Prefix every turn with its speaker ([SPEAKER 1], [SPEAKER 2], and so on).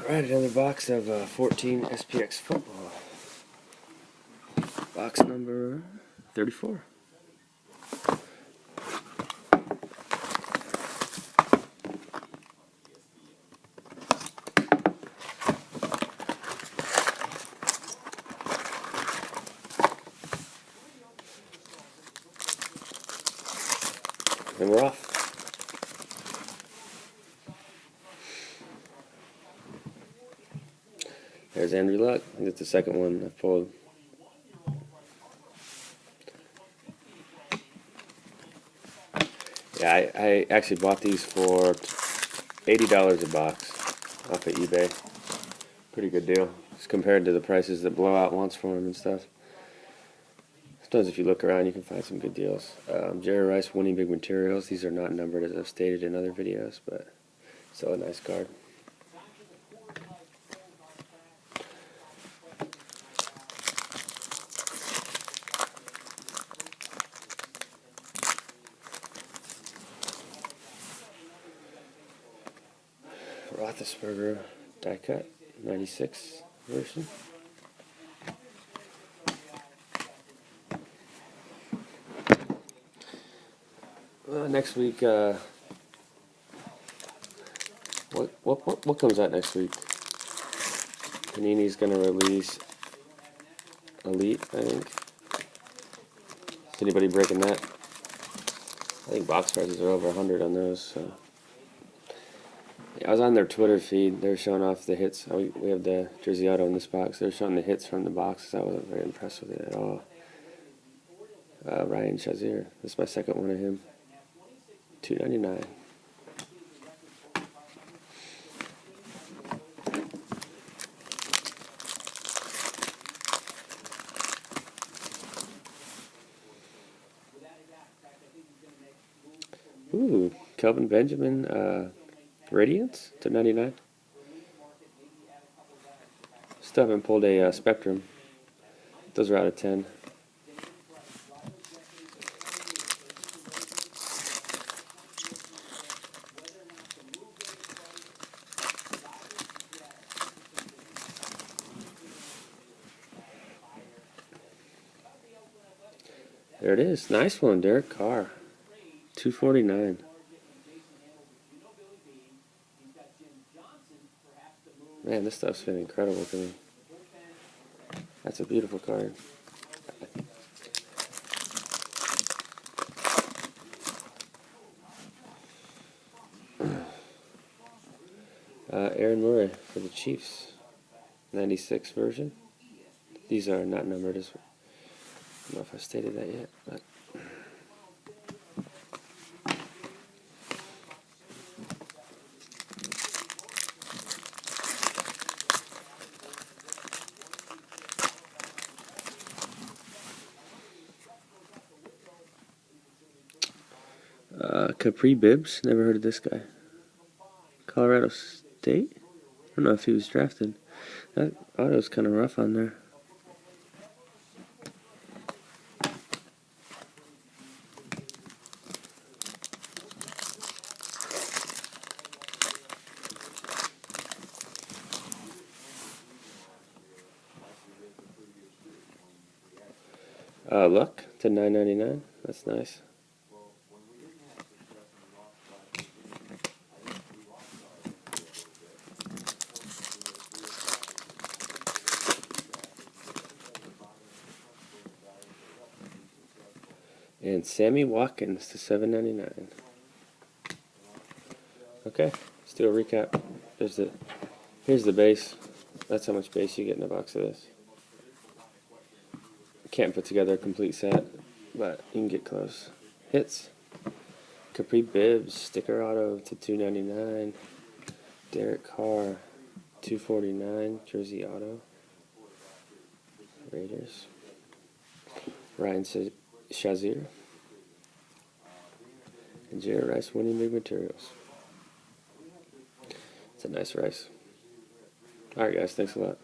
[SPEAKER 1] Alright, another box of 14 SPX football. Box number 34. And we're off. There's Andrew Luck. That's the second one I pulled. Yeah, I actually bought these for $80 a box off of eBay. Pretty good deal. Just compared to the prices that Blowout wants for them and stuff. Sometimes if you look around, you can find some good deals. Jerry Rice, Winning Big Materials. These are not numbered as I've stated in other videos, but still a nice card. Roethlisberger die cut, 96 version. Next week, what comes out next week? Panini's gonna release Elite, I think. Is anybody breaking that? I think box prices are over 100 on those. So. Yeah, I was on their Twitter feed. They're showing off the hits. We have the Jersey Auto in this box. They're showing the hits from the boxes. I wasn't very impressed with it at all. Ryan Shazier. This is my second one of him. $2.99. Ooh, Kelvin Benjamin, Radiance to 99. Still haven't pulled a Spectrum. Those are out of 10. There it is. Nice one, Derek Carr. $2.49. Man, this stuff's been incredible to me. That's a beautiful card. Aaron Murray for the Chiefs. 96 version. These are not numbered as well. I don't know if I stated that yet, but Capri Bibbs, never heard of this guy. Colorado State? I don't know if he was drafted. That auto's kind of rough on there. Luck to $9.99. That's nice. And Sammy Watkins to $7.99. Okay, let's do a recap. Here's the base. That's how much base you get in a box of this. Can't put together a complete set, but you can get close. Hits. Capri Bibbs, sticker auto to $2.99. Derek Carr, $2.49. Jersey Auto. Raiders. Ryan Shazier. And Jerry Rice, Winning Big Materials. It's a nice rice. Alright guys, thanks a lot.